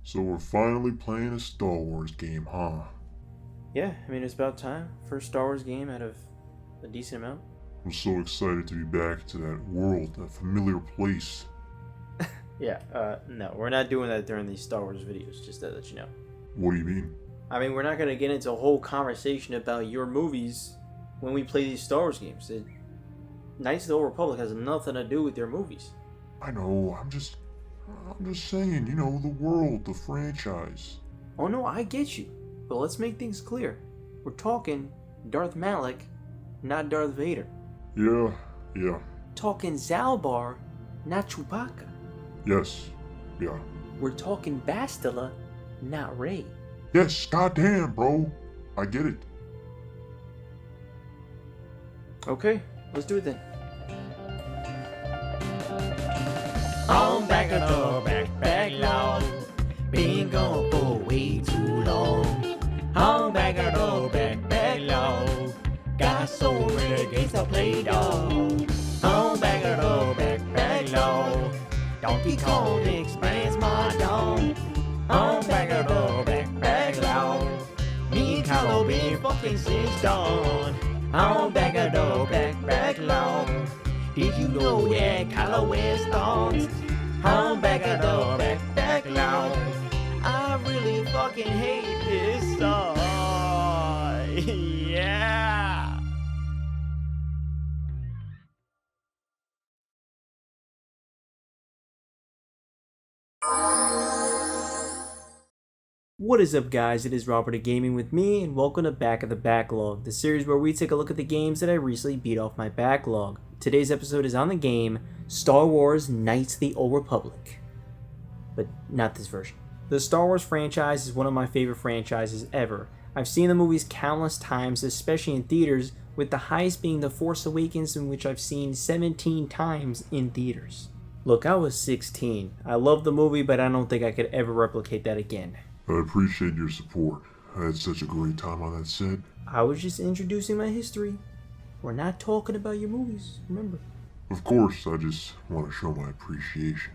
So we're finally playing a Star Wars game, huh? Yeah, I mean, it's about time. First Star Wars game out of a decent amount. I'm so excited to be back to that world, that familiar place. No, we're not doing that during these Star Wars videos, just to let you know. What do you mean? I mean, we're not going to get into a whole conversation about your movies when we play these Star Wars games. Knights of the Old Republic has nothing to do with your movies. I know, I'm just saying, the world, the franchise. Oh no, I get you. But let's make things clear. We're talking Darth Malak, not Darth Vader. Yeah. Talking Zalbar, not Chewbacca. Yes, yeah. We're talking Bastila, not Rey. Yes, goddamn, bro. I get it. Okay, let's do it then. On backlog. Been gone for way too long. On backlog. Got so many games to play, dog. On backlog. Donkey Kong expands my dome. On backlog. Me and Kylo been fucking since dawn. On backlog. Did you know, yeah, Kylo wears thongs? On backlog. I really fucking hate this song. Yeah. What is up, guys? It is Robert of Gaming with me, and welcome to Back of the Backlog, the series where we take a look at the games that I recently beat off my backlog. Today's episode is on the game Star Wars Knights of the Old Republic. But not this version. The Star Wars franchise is one of my favorite franchises ever. I've seen the movies countless times, especially in theaters, with the highest being The Force Awakens, in which I've seen 17 times in theaters. Look, I was 16. I love the movie, but I don't think I could ever replicate that again. I appreciate your support. I had such a great time on that set. I was just introducing my history. We're not talking about your movies, remember. Of course, I just want to show my appreciation.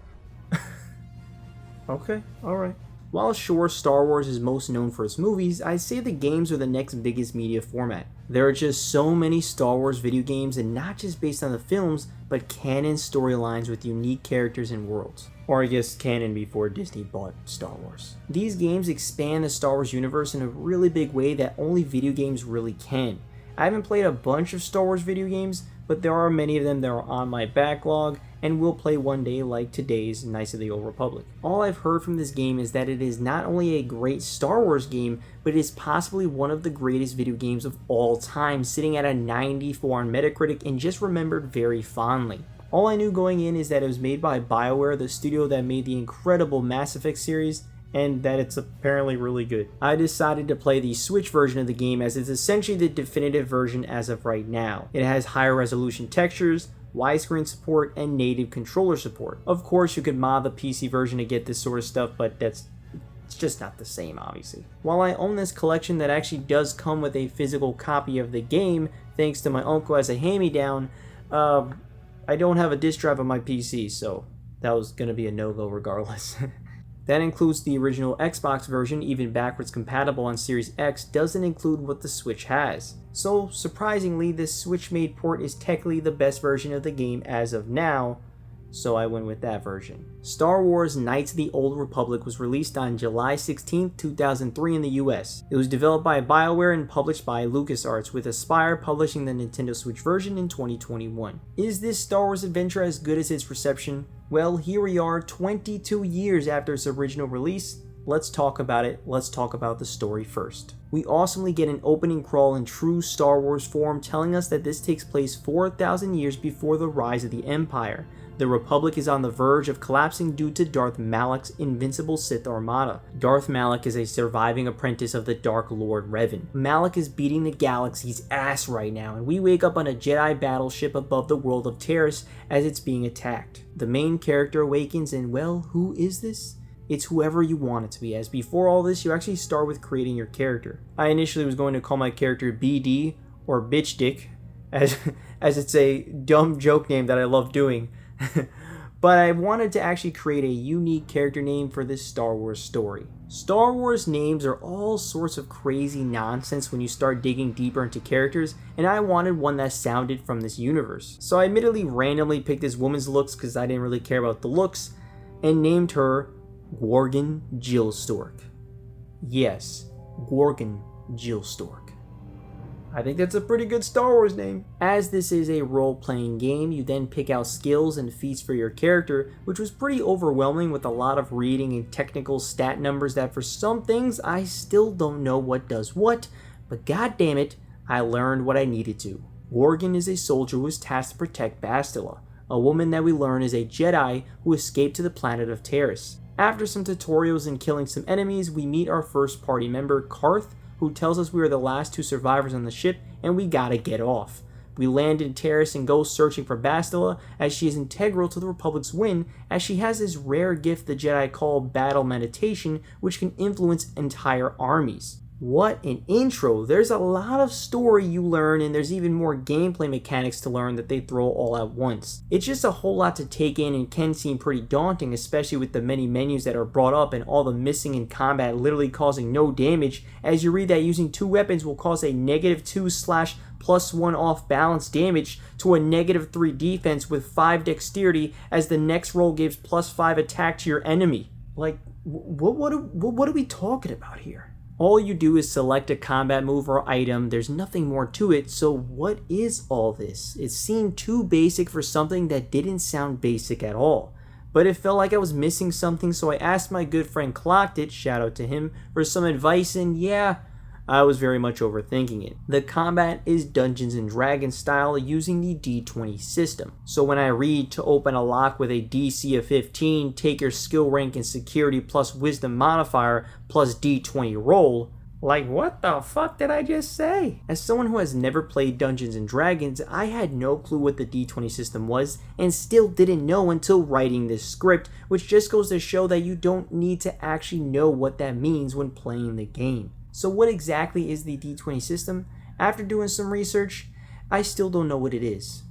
Okay, alright. While sure Star Wars is most known for its movies, I'd say the games are the next biggest media format. There are just so many Star Wars video games, and not just based on the films, but canon storylines with unique characters and worlds. Or I guess canon before Disney bought Star Wars. These games expand the Star Wars universe in a really big way that only video games really can. I haven't played a bunch of Star Wars video games, but there are many of them that are on my backlog, and will play one day, like today's Knights of the Old Republic. All I've heard from this game is that it is not only a great Star Wars game, but it is possibly one of the greatest video games of all time, sitting at a 94 on Metacritic and just remembered very fondly. All I knew going in is that it was made by BioWare, the studio that made the incredible Mass Effect series, and that it's apparently really good. I decided to play the Switch version of the game, as it's essentially the definitive version as of right now. It has higher resolution textures, widescreen support, and native controller support. Of course, you could mod the PC version to get this sort of stuff, but it's just not the same, obviously. While I own this collection that actually does come with a physical copy of the game, thanks to my uncle as a hand-me-down, I don't have a disc drive on my PC, so that was going to be a no-go regardless. That includes the original Xbox version, even backwards compatible on Series X, doesn't include what the Switch has. So, surprisingly, this Switch-made port is technically the best version of the game as of now, so I went with that version. Star Wars Knights of the Old Republic was released on July 16, 2003 in the US. It was developed by BioWare and published by LucasArts, with Aspyr publishing the Nintendo Switch version in 2021. Is this Star Wars adventure as good as its reception? Well, here we are 22 years after its original release. Let's talk about it. Let's talk about the story first. We awesomely get an opening crawl in true Star Wars form, telling us that this takes place 4,000 years before the rise of the Empire. The Republic is on the verge of collapsing due to Darth Malak's invincible Sith armada. Darth Malak is a surviving apprentice of the Dark Lord Revan. Malak is beating the galaxy's ass right now, and we wake up on a Jedi battleship above the world of Terrace as it's being attacked. The main character awakens, and well, who is this? It's whoever you want it to be, as before all this, you actually start with creating your character. I initially was going to call my character BD, or Bitch Dick, as it's a dumb joke name that I love doing. but I wanted to actually create a unique character name for this Star Wars story. Star Wars names are all sorts of crazy nonsense when you start digging deeper into characters, and I wanted one that sounded from this universe. So I admittedly randomly picked this woman's looks because I didn't really care about the looks, and named her Gorgon Jillstork. Yes, Gorgon Jillstork. I think that's a pretty good Star Wars name. As this is a role-playing game, you then pick out skills and feats for your character, which was pretty overwhelming with a lot of reading and technical stat numbers that for some things I still don't know what does what, but god damn it, I learned what I needed to. Gorgon is a soldier who is tasked to protect Bastila, a woman that we learn is a Jedi who escaped to the planet of Terrace. After some tutorials and killing some enemies, we meet our first party member, Karth, who tells us we are the last 2 survivors on the ship and we gotta get off. We land in Terrace and go searching for Bastila, as she is integral to the Republic's win, as she has this rare gift the Jedi call battle meditation, which can influence entire armies. What an intro! There's a lot of story you learn, and there's even more gameplay mechanics to learn that they throw all at once. It's just a whole lot to take in and can seem pretty daunting, especially with the many menus that are brought up and all the missing in combat literally causing no damage, as you read that using 2 weapons will cause a -2/+1 off balance damage to a -3 defense with 5 dexterity, as the next roll gives +5 attack to your enemy. Like, what are we talking about here? All you do is select a combat move or item, there's nothing more to it, so what is all this? It seemed too basic for something that didn't sound basic at all. But it felt like I was missing something, so I asked my good friend KotOR, shout out to him, for some advice, and yeah, I was very much overthinking it. The combat is Dungeons & Dragons style using the D20 system. So when I read to open a lock with a DC of 15, take your skill rank and security plus wisdom modifier plus D20 roll, like what the fuck did I just say? As someone who has never played Dungeons & Dragons, I had no clue what the D20 system was and still didn't know until writing this script, which just goes to show that you don't need to actually know what that means when playing the game. So what exactly is the D20 system? After doing some research, I still don't know what it is.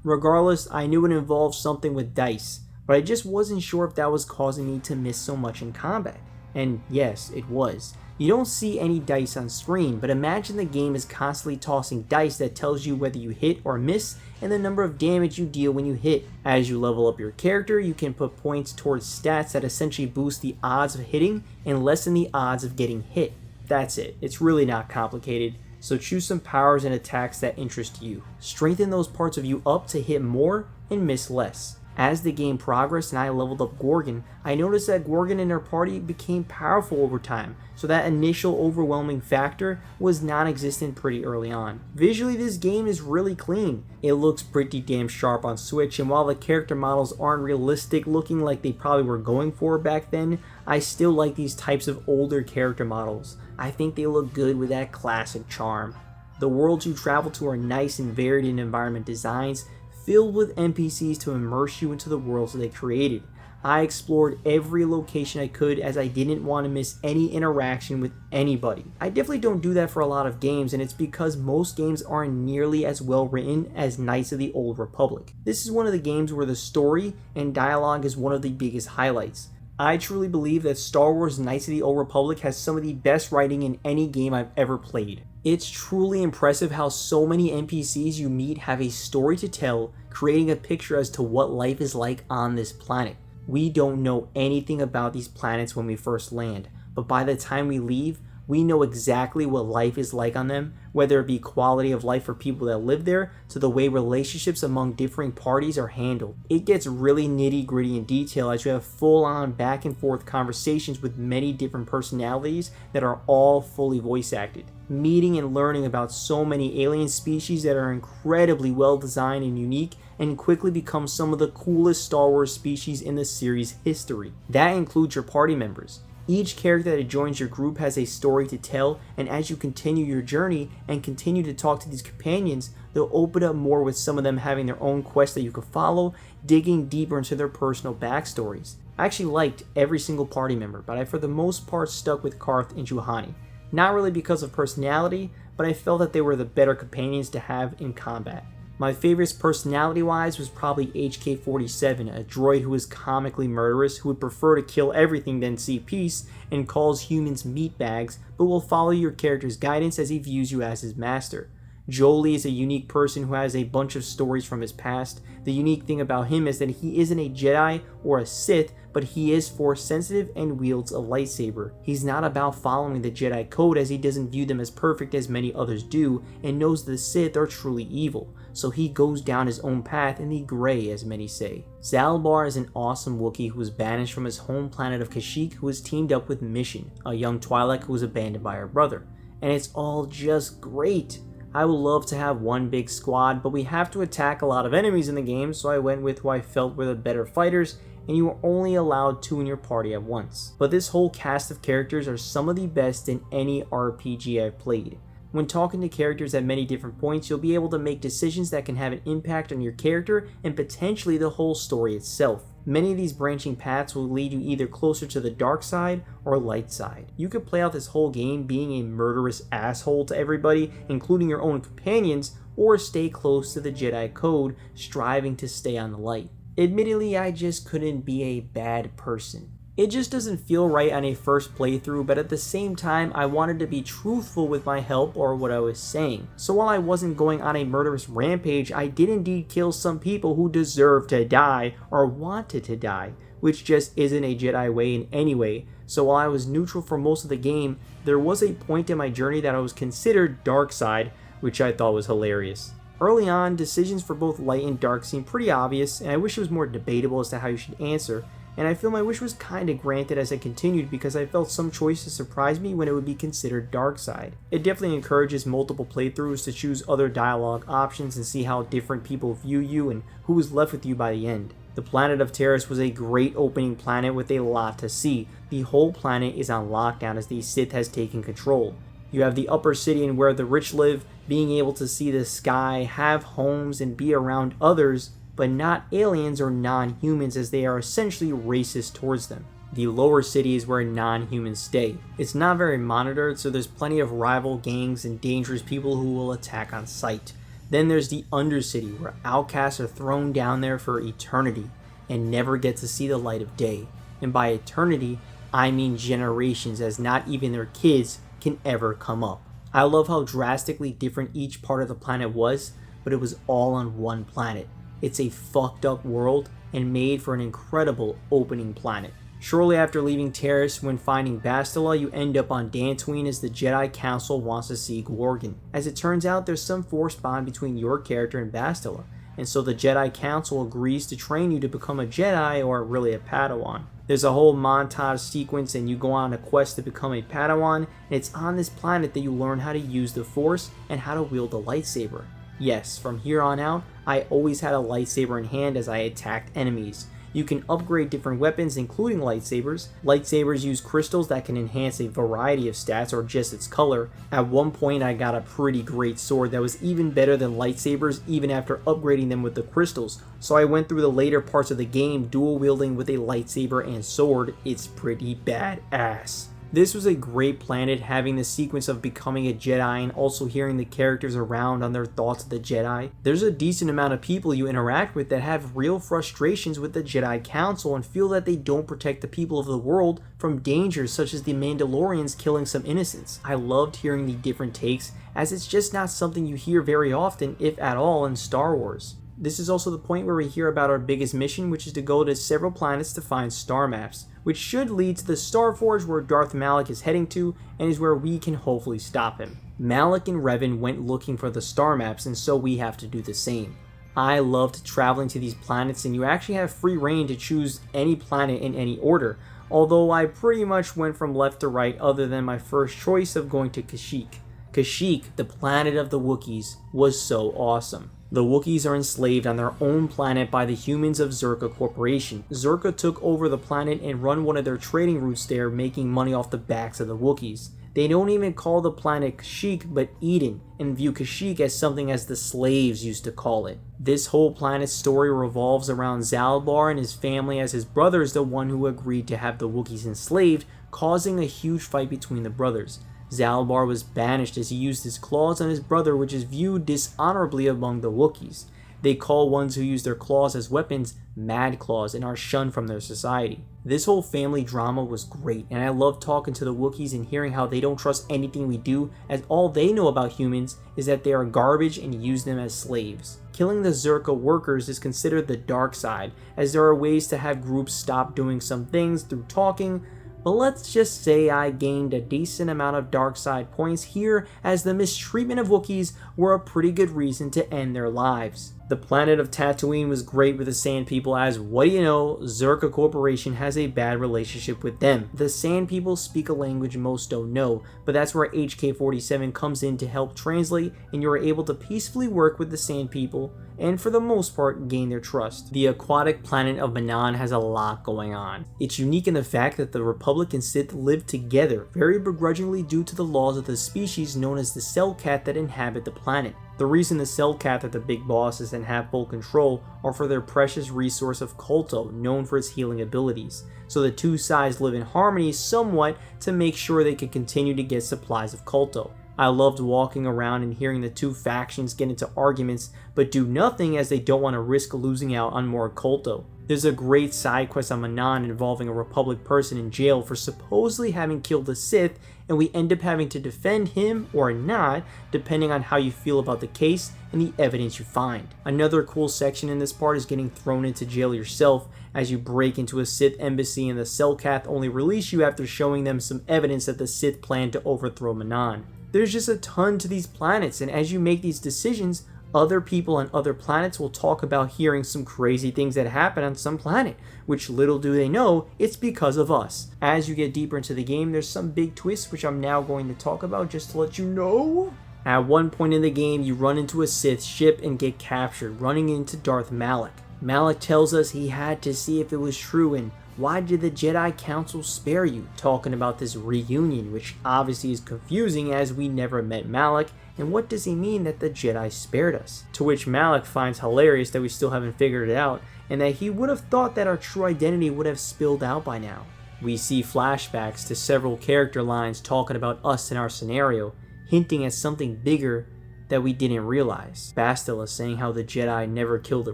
Regardless, I knew it involved something with dice, but I just wasn't sure if that was causing me to miss so much in combat. And yes, it was. You don't see any dice on screen, but imagine the game is constantly tossing dice that tells you whether you hit or miss and the number of damage you deal when you hit. As you level up your character, you can put points towards stats that essentially boost the odds of hitting and lessen the odds of getting hit. That's it. It's really not complicated. So choose some powers and attacks that interest you. Strengthen those parts of you up to hit more and miss less. As the game progressed and I leveled up Gorgon, I noticed that Gorgon and her party became powerful over time, so that initial overwhelming factor was non-existent pretty early on. Visually, this game is really clean. It looks pretty damn sharp on Switch, and while the character models aren't realistic looking like they probably were going for back then, I still like these types of older character models. I think they look good with that classic charm. The worlds you travel to are nice and varied in environment designs, filled with NPCs to immerse you into the worlds that they created. I explored every location I could as I didn't want to miss any interaction with anybody. I definitely don't do that for a lot of games, and it's because most games aren't nearly as well written as Knights of the Old Republic. This is one of the games where the story and dialogue is one of the biggest highlights. I truly believe that Star Wars Knights of the Old Republic has some of the best writing in any game I've ever played. It's truly impressive how so many NPCs you meet have a story to tell, creating a picture as to what life is like on this planet. We don't know anything about these planets when we first land, but by the time we leave, we know exactly what life is like on them, whether it be quality of life for people that live there, to the way relationships among differing parties are handled. It gets really nitty gritty in detail as you have full on back and forth conversations with many different personalities that are all fully voice acted. Meeting and learning about so many alien species that are incredibly well designed and unique, and quickly become some of the coolest Star Wars species in the series' history. That includes your party members. Each character that joins your group has a story to tell, and as you continue your journey and continue to talk to these companions, they'll open up more, with some of them having their own quests that you can follow, digging deeper into their personal backstories. I actually liked every single party member, but I for the most part stuck with Karth and Juhani. Not really because of personality, but I felt that they were the better companions to have in combat. My favorites personality-wise was probably HK-47, a droid who is comically murderous, who would prefer to kill everything than see peace, and calls humans meatbags, but will follow your character's guidance as he views you as his master. Jolie is a unique person who has a bunch of stories from his past. The unique thing about him is that he isn't a Jedi or a Sith, but he is force sensitive and wields a lightsaber. He's not about following the Jedi code, as he doesn't view them as perfect as many others do, and knows the Sith are truly evil, so he goes down his own path in the gray, as many say. Zalbar is an awesome Wookiee who was banished from his home planet of Kashyyyk, who was teamed up with Mission, a young Twi'lek who was abandoned by her brother. And it's all just great. I would love to have one big squad, but we have to attack a lot of enemies in the game, so I went with who I felt were the better fighters, and you are only allowed 2 in your party at once. But this whole cast of characters are some of the best in any RPG I've played. When talking to characters at many different points, you'll be able to make decisions that can have an impact on your character and potentially the whole story itself. Many of these branching paths will lead you either closer to the dark side or light side. You could play out this whole game being a murderous asshole to everybody, including your own companions, or stay close to the Jedi code, striving to stay on the light. Admittedly, I just couldn't be a bad person. It just doesn't feel right on a first playthrough, but at the same time, I wanted to be truthful with my help or what I was saying. So while I wasn't going on a murderous rampage, I did indeed kill some people who deserved to die or wanted to die, which just isn't a Jedi way in any way. So while I was neutral for most of the game, there was a point in my journey that I was considered dark side, which I thought was hilarious. Early on, decisions for both light and dark seemed pretty obvious, and I wish it was more debatable as to how you should answer. And I feel my wish was kinda granted as I continued, because I felt some choices surprised me when it would be considered dark side. It definitely encourages multiple playthroughs to choose other dialogue options and see how different people view you and who is left with you by the end. The planet of Terrace was a great opening planet with a lot to see. The whole planet is on lockdown as the Sith has taken control. You have the upper city and where the rich live, being able to see the sky, have homes, and be around others, but not aliens or non-humans, as they are essentially racist towards them. The lower city is where non-humans stay. It's not very monitored, so there's plenty of rival gangs and dangerous people who will attack on sight. Then there's the undercity, where outcasts are thrown down there for eternity and never get to see the light of day. And by eternity, I mean generations, as not even their kids can ever come up. I love how drastically different each part of the planet was, but it was all on one planet. It's a fucked up world and made for an incredible opening planet. Shortly after leaving Terrace, when finding Bastila, you end up on Dantooine as the Jedi Council wants to see Gorgon. As it turns out, there's some force bond between your character and Bastila, and so the Jedi Council agrees to train you to become a Jedi, or really a Padawan. There's a whole montage sequence and you go on a quest to become a Padawan, and it's on this planet that you learn how to use the Force and how to wield a lightsaber. Yes, from here on out, I always had a lightsaber in hand as I attacked enemies. You can upgrade different weapons, including lightsabers. Lightsabers use crystals that can enhance a variety of stats or just its color. At one point, I got a pretty great sword that was even better than lightsabers even after upgrading them with the crystals. So I went through the later parts of the game dual wielding with a lightsaber and sword. It's pretty badass. This was a great planet, having the sequence of becoming a Jedi and also hearing the characters around on their thoughts of the Jedi. There's a decent amount of people you interact with that have real frustrations with the Jedi Council and feel that they don't protect the people of the world from dangers such as the Mandalorians killing some innocents. I loved hearing the different takes, as it's just not something you hear very often, if at all, in Star Wars. This is also the point where we hear about our biggest mission, which is to go to several planets to find star maps, which should lead to the Star Forge where Darth Malak is heading to, and is where we can hopefully stop him. Malak and Revan went looking for the star maps, and so we have to do the same. I loved traveling to these planets, and you actually have free reign to choose any planet in any order, although I pretty much went from left to right other than my first choice of going to Kashyyyk. Kashyyyk, the planet of the Wookiees, was so awesome. The Wookiees are enslaved on their own planet by the humans of Zerka Corporation. Zerka took over the planet and run one of their trading routes there, making money off the backs of the Wookiees. They don't even call the planet Kashyyyk but Eden, and view Kashyyyk as something as the slaves used to call it. This whole planet's story revolves around Zalbar and his family, as his brother is the one who agreed to have the Wookiees enslaved, causing a huge fight between the brothers. Zalbar was banished as he used his claws on his brother, which is viewed dishonorably among the Wookiees. They call ones who use their claws as weapons Mad Claws and are shunned from their society. This whole family drama was great, and I love talking to the Wookiees and hearing how they don't trust anything we do, as all they know about humans is that they are garbage and use them as slaves. Killing the Zerka workers is considered the dark side, as there are ways to have groups stop doing some things through talking, but let's just say I gained a decent amount of dark side points here, as the mistreatment of Wookiees were a pretty good reason to end their lives. The planet of Tatooine was great with the Sand People, as what do you know, Zerka Corporation has a bad relationship with them. The Sand People speak a language most don't know, but that's where HK-47 comes in to help translate, and you're able to peacefully work with the Sand People, and for the most part gain their trust. The aquatic planet of Manaan has a lot going on. It's unique in the fact that the Republic and Sith live together, very begrudgingly due to the laws of the species known as the Selkat that inhabit the planet. The reason the Selkat are the big bosses and have full control are for their precious resource of KotOR, known for its healing abilities. So the two sides live in harmony somewhat to make sure they can continue to get supplies of KotOR. I loved walking around and hearing the two factions get into arguments, but do nothing as they don't want to risk losing out on more KotOR. There's a great side quest on Manaan involving a Republic person in jail for supposedly having killed the Sith, and we end up having to defend him or not, depending on how you feel about the case and the evidence you find. Another cool section in this part is getting thrown into jail yourself as you break into a Sith embassy, and the Selkath only release you after showing them some evidence that the Sith plan to overthrow Manaan. There's just a ton to these planets, and as you make these decisions, other people on other planets will talk about hearing some crazy things that happen on some planet, which little do they know, it's because of us. As you get deeper into the game, there's some big twists which I'm now going to talk about just to let you know. At one point in the game, you run into a Sith ship and get captured, running into Darth Malak. Malak tells us he had to see if it was true, and why did the Jedi Council spare you? Talking about this reunion, which obviously is confusing as we never met Malak, and what does he mean that the Jedi spared us? To which Malak finds hilarious that we still haven't figured it out, and that he would have thought that our true identity would have spilled out by now. We see flashbacks to several character lines talking about us in our scenario, hinting at something bigger that we didn't realize. Bastila saying how the Jedi never kill the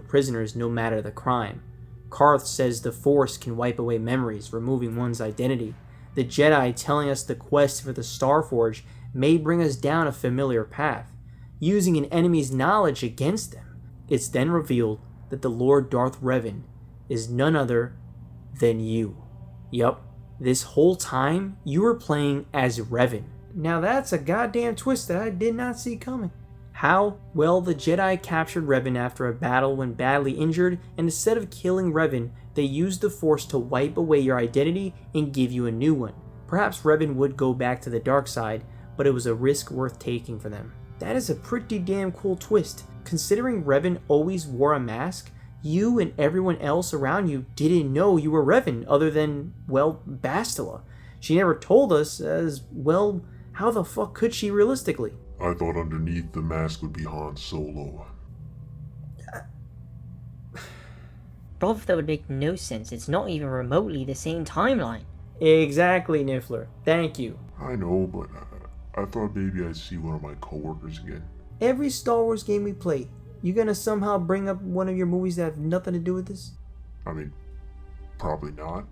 prisoners no matter the crime. Karth says the Force can wipe away memories, removing one's identity. The Jedi telling us the quest for the Starforge may bring us down a familiar path, using an enemy's knowledge against them. It's then revealed that the Lord Darth Revan is none other than you. Yup, this whole time you were playing as Revan. Now that's a goddamn twist that I did not see coming. How? Well, the Jedi captured Revan after a battle when badly injured, and instead of killing Revan, they used the Force to wipe away your identity and give you a new one. Perhaps Revan would go back to the dark side, but it was a risk worth taking for them. That is a pretty damn cool twist. Considering Revan always wore a mask, you and everyone else around you didn't know you were Revan other than, well, Bastila. She never told us, as, well, how the fuck could she realistically? I thought underneath the mask would be Han Solo. Both that would make no sense. It's not even remotely the same timeline. Exactly, Niffler. Thank you. I know, but I thought maybe I'd see one of my coworkers again. Every Star Wars game we play, you gonna somehow bring up one of your movies that have nothing to do with this? I mean, probably not.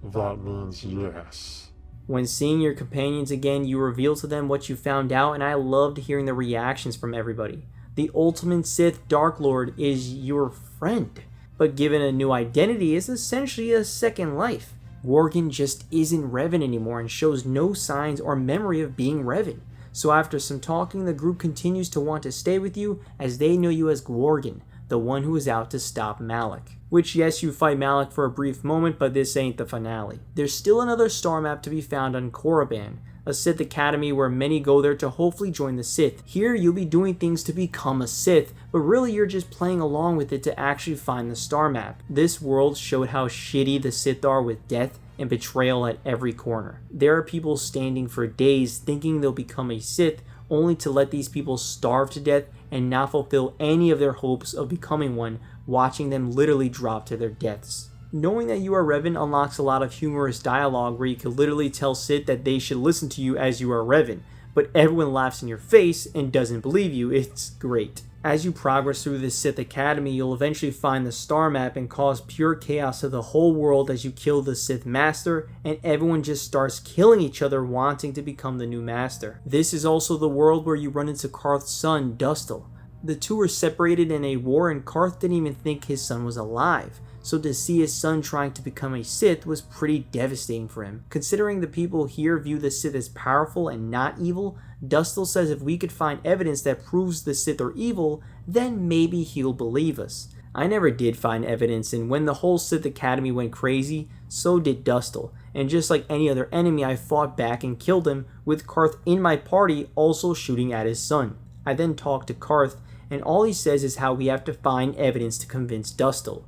That means yes. When seeing your companions again, you reveal to them what you found out, and I loved hearing the reactions from everybody. The ultimate Sith Dark Lord is your friend, but given a new identity is essentially a second life. Worgen just isn't Revan anymore and shows no signs or memory of being Revan. So after some talking, the group continues to want to stay with you as they know you as Worgen, the one who is out to stop Malak. Which, yes, you fight Malak for a brief moment, but this ain't the finale. There's still another star map to be found on Korriban, a Sith Academy where many go there to hopefully join the Sith. Here, you'll be doing things to become a Sith, but really you're just playing along with it to actually find the star map. This world showed how shitty the Sith are with death and betrayal at every corner. There are people standing for days thinking they'll become a Sith, only to let these people starve to death and not fulfill any of their hopes of becoming one, watching them literally drop to their deaths. Knowing that you are Revan unlocks a lot of humorous dialogue where you can literally tell Sith that they should listen to you as you are Revan, but everyone laughs in your face and doesn't believe you. It's great. As you progress through the Sith Academy, you'll eventually find the star map and cause pure chaos to the whole world as you kill the Sith Master, and everyone just starts killing each other wanting to become the new Master. This is also the world where you run into Karth's son, Dustil. The two were separated in a war and Karth didn't even think his son was alive. So to see his son trying to become a Sith was pretty devastating for him. Considering the people here view the Sith as powerful and not evil, Dustil says if we could find evidence that proves the Sith are evil, then maybe he'll believe us. I never did find evidence, and when the whole Sith Academy went crazy, so did Dustil. And just like any other enemy, I fought back and killed him, with Karth in my party also shooting at his son. I then talked to Karth, and all he says is how we have to find evidence to convince Dustil.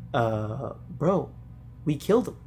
Bro, we killed him.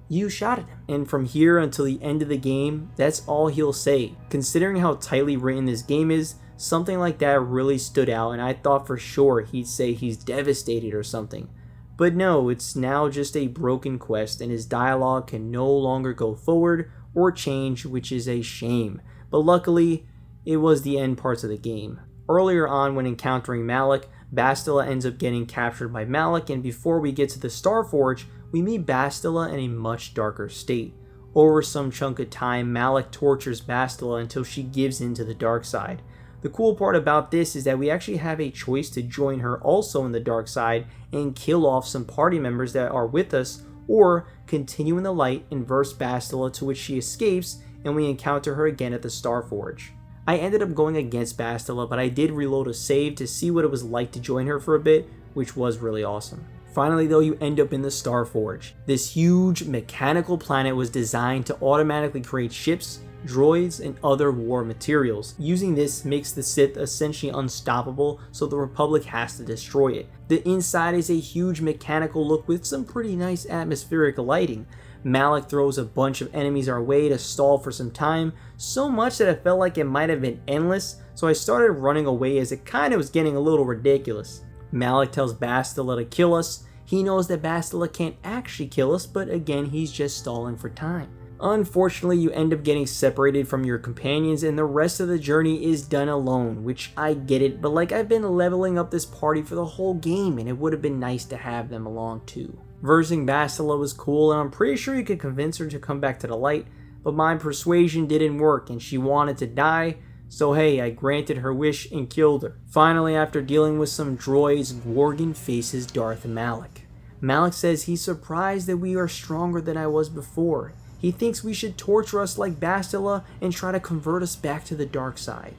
You shot at him. And from here until the end of the game, that's all he'll say. Considering how tightly written this game is, something like that really stood out, and I thought for sure he'd say he's devastated or something. But no, it's now just a broken quest, and his dialogue can no longer go forward or change, which is a shame. But luckily, it was the end parts of the game. Earlier on, when encountering Malak, Bastila ends up getting captured by Malak, and before we get to the Starforge, we meet Bastila in a much darker state. Over some chunk of time, Malak tortures Bastila until she gives in to the dark side. The cool part about this is that we actually have a choice to join her also in the dark side and kill off some party members that are with us, or continue in the light and verse Bastila, to which she escapes and we encounter her again at the Starforge. I ended up going against Bastila, but I did reload a save to see what it was like to join her for a bit, which was really awesome. Finally though, you end up in the Starforge. This huge mechanical planet was designed to automatically create ships, droids, and other war materials. Using this makes the Sith essentially unstoppable, so the Republic has to destroy it. The inside is a huge mechanical look with some pretty nice atmospheric lighting. Malak throws a bunch of enemies our way to stall for some time, so much that I felt like it might have been endless, so I started running away as it kind of was getting a little ridiculous. Malak tells Bastila to kill us. He knows that Bastila can't actually kill us, but again he's just stalling for time. Unfortunately, you end up getting separated from your companions and the rest of the journey is done alone, which I get it, but like I've been leveling up this party for the whole game and it would have been nice to have them along too. Versing Bastila was cool and I'm pretty sure you could convince her to come back to the light, but my persuasion didn't work and she wanted to die, so hey, I granted her wish and killed her. Finally, after dealing with some droids, Gorgon faces Darth Malak. Malak says he's surprised that we are stronger than I was before. He thinks we should torture us like Bastila and try to convert us back to the dark side,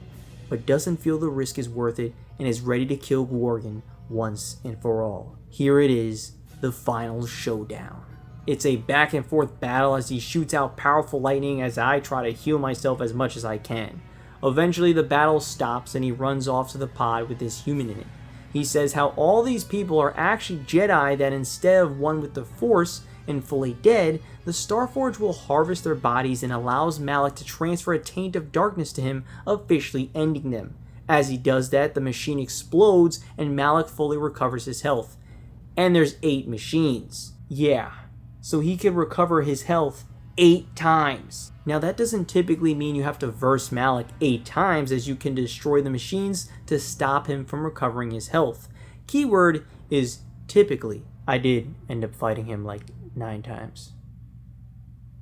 but doesn't feel the risk is worth it and is ready to kill Gorgon once and for all. Here it is, the final showdown. It's a back and forth battle as he shoots out powerful lightning as I try to heal myself as much as I can. Eventually the battle stops and he runs off to the pod with this human in it. He says how all these people are actually Jedi that instead of one with the Force and fully dead, the Starforge will harvest their bodies and allows Malak to transfer a taint of darkness to him, officially ending them. As he does that, the machine explodes and Malak fully recovers his health. And there's 8 machines. Yeah, so he can recover his health 8 times. Now that doesn't typically mean you have to verse Malak 8 times, as you can destroy the machines to stop him from recovering his health. Keyword is typically. I did end up fighting him like 9 times.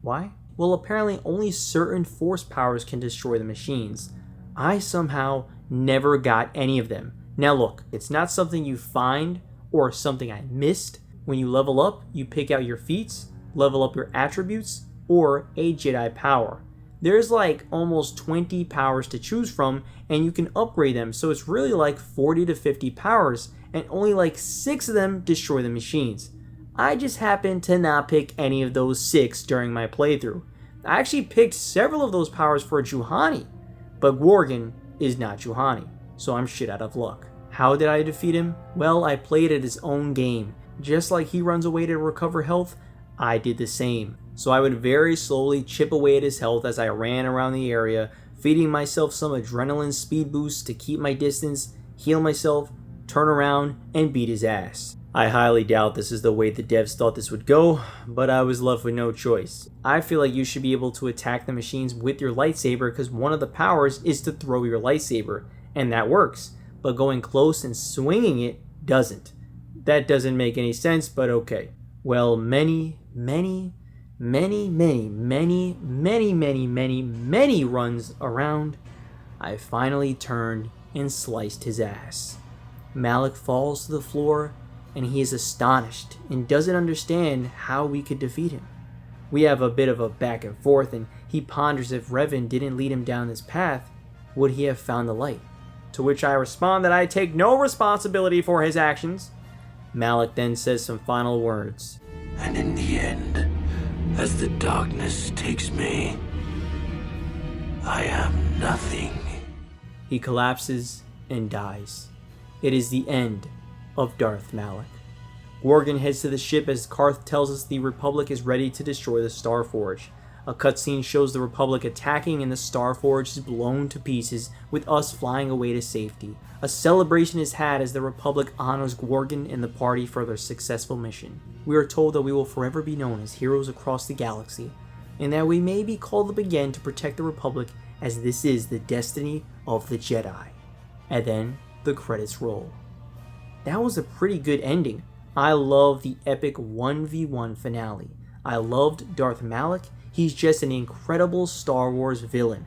Why? Well, apparently only certain force powers can destroy the machines. I somehow never got any of them. Now look, it's not something you find or something I missed. When you level up, you pick out your feats, level up your attributes, or a Jedi power. There's like almost 20 powers to choose from and you can upgrade them, so it's really like 40 to 50 powers and only like 6 of them destroy the machines. I just happened to not pick any of those 6 during my playthrough. I actually picked several of those powers for Juhani, but Gorgon is not Juhani, so I'm shit out of luck. How did I defeat him? Well, I played it his own game. Just like he runs away to recover health, I did the same. So I would very slowly chip away at his health as I ran around the area, feeding myself some adrenaline speed boosts to keep my distance, heal myself, turn around, and beat his ass. I highly doubt this is the way the devs thought this would go, but I was left with no choice. I feel like you should be able to attack the machines with your lightsaber because one of the powers is to throw your lightsaber, and that works, but going close and swinging it doesn't. That doesn't make any sense, but okay. Well, many runs around, I finally turned and sliced his ass. Malak falls to the floor, and he is astonished and doesn't understand how we could defeat him. We have a bit of a back and forth, and he ponders if Revan didn't lead him down this path, would he have found the light? To which I respond that I take no responsibility for his actions. Malak then says some final words. And in the end, as the darkness takes me, I am nothing. He collapses and dies. It is the end of Darth Malak. Gorgon heads to the ship as Karth tells us the Republic is ready to destroy the Starforge. A cutscene shows the Republic attacking and the Starforge is blown to pieces, with us flying away to safety. A celebration is had as the Republic honors Gorgon and the party for their successful mission. We are told that we will forever be known as heroes across the galaxy, and that we may be called up again to protect the Republic, as this is the destiny of the Jedi. And then the credits roll. That was a pretty good ending. I love the epic 1v1 finale. I loved Darth Malak. He's just an incredible Star Wars villain.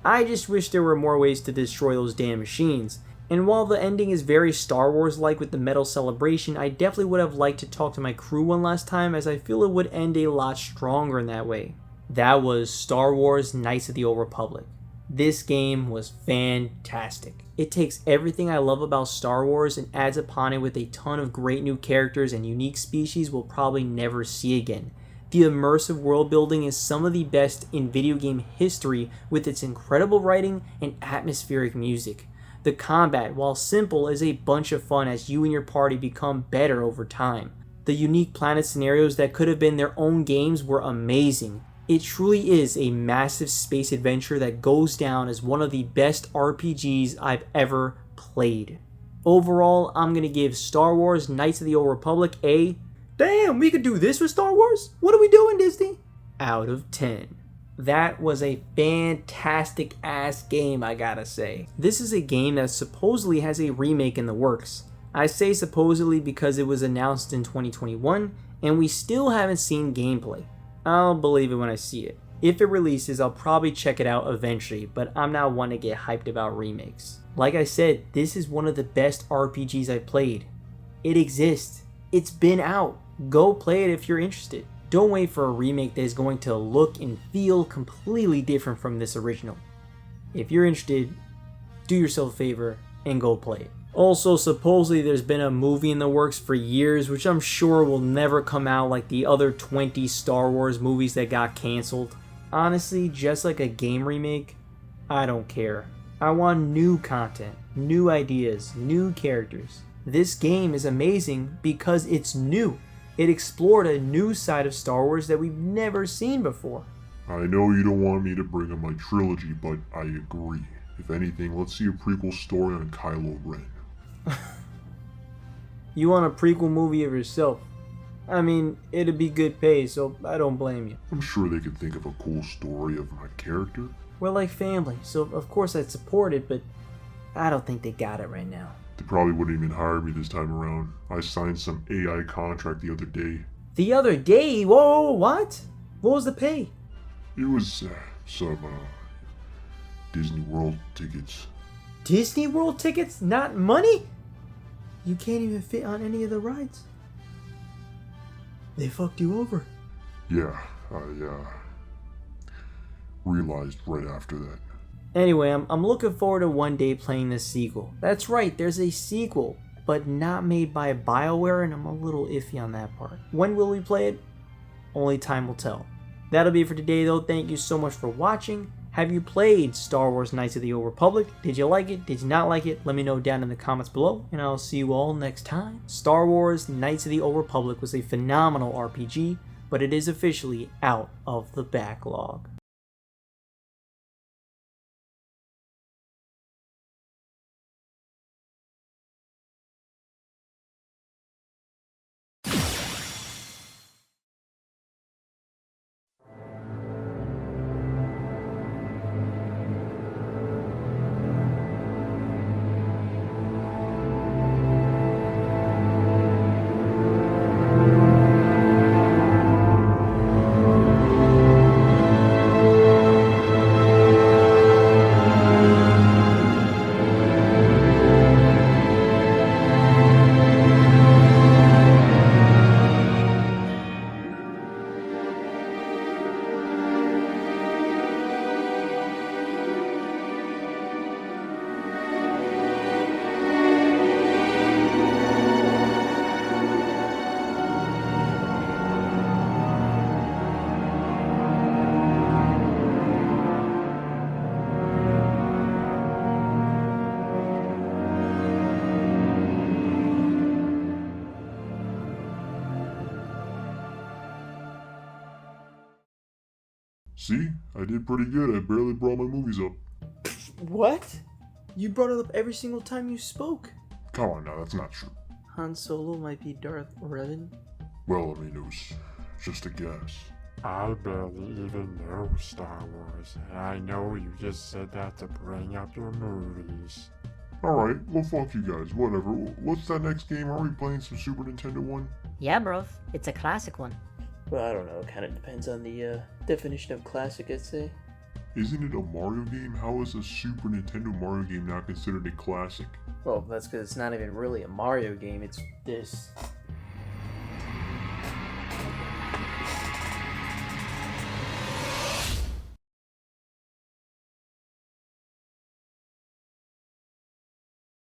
I just wish there were more ways to destroy those damn machines. And while the ending is very Star Wars-like with the medal celebration, I definitely would have liked to talk to my crew one last time, as I feel it would end a lot stronger in that way. That was Star Wars Knights of the Old Republic. This game was fantastic. It takes everything I love about Star Wars and adds upon it with a ton of great new characters and unique species we'll probably never see again. The immersive world building is some of the best in video game history, with its incredible writing and atmospheric music. The combat, while simple, is a bunch of fun as you and your party become better over time. The unique planet scenarios that could have been their own games were amazing. It truly is a massive space adventure that goes down as one of the best RPGs I've ever played. Overall, I'm going to give Star Wars Knights of the Old Republic a "Damn, we could do this with Star Wars? What are we doing, Disney?" out of 10. That was a fantastic ass game, I gotta say. This is a game that supposedly has a remake in the works. I say supposedly because it was announced in 2021 and we still haven't seen gameplay. I'll believe it when I see it. If it releases, I'll probably check it out eventually, but I'm not one to get hyped about remakes. Like I said, this is one of the best RPGs I've played. It exists. It's been out. Go play it if you're interested. Don't wait for a remake that is going to look and feel completely different from this original. If you're interested, do yourself a favor and go play it. Also, supposedly there's been a movie in the works for years, which I'm sure will never come out like the other 20 Star Wars movies that got cancelled. Honestly, just like a game remake, I don't care. I want new content, new ideas, new characters. This game is amazing because it's new. It explored a new side of Star Wars that we've never seen before. I know you don't want me to bring up my trilogy, but I agree. If anything, let's see a prequel story on Kylo Ren. You want a prequel movie of yourself? I mean, it'd be good pay, so I don't blame you. I'm sure they could think of a cool story of my character. We're like family, so of course I'd support it, but I don't think they got it right now. They probably wouldn't even hire me this time around. I signed some AI contract the other day. The other day? Whoa, what? What was the pay? It was some Disney World tickets. Disney World tickets? Not money? You can't even fit on any of the rides. They fucked you over. Yeah, I realized right after that. Anyway, I'm looking forward to one day playing this sequel. That's right, there's a sequel, but not made by BioWare, and I'm a little iffy on that part. When will we play it? Only time will tell. That'll be it for today though. Thank you so much for watching. Have you played Star Wars Knights of the Old Republic? Did you like it? Did you not like it? Let me know down in the comments below, and I'll see you all next time. Star Wars Knights of the Old Republic was a phenomenal RPG, but it is officially out of the backlog. See? I did pretty good. I barely brought my movies up. What? You brought it up every single time you spoke. Come on now, that's not true. Han Solo might be Darth Revan. Well, I mean, it was just a guess. I barely even know Star Wars, and I know you just said that to bring up your movies. Alright, well fuck you guys, whatever. What's that next game? Are we playing some Super Nintendo one? Yeah, bruv. It's a classic one. Well, I don't know. It kind of depends on the definition of classic, I'd say. Isn't it a Mario game? How is a Super Nintendo Mario game not considered a classic? Well, that's because it's not even really a Mario game. It's this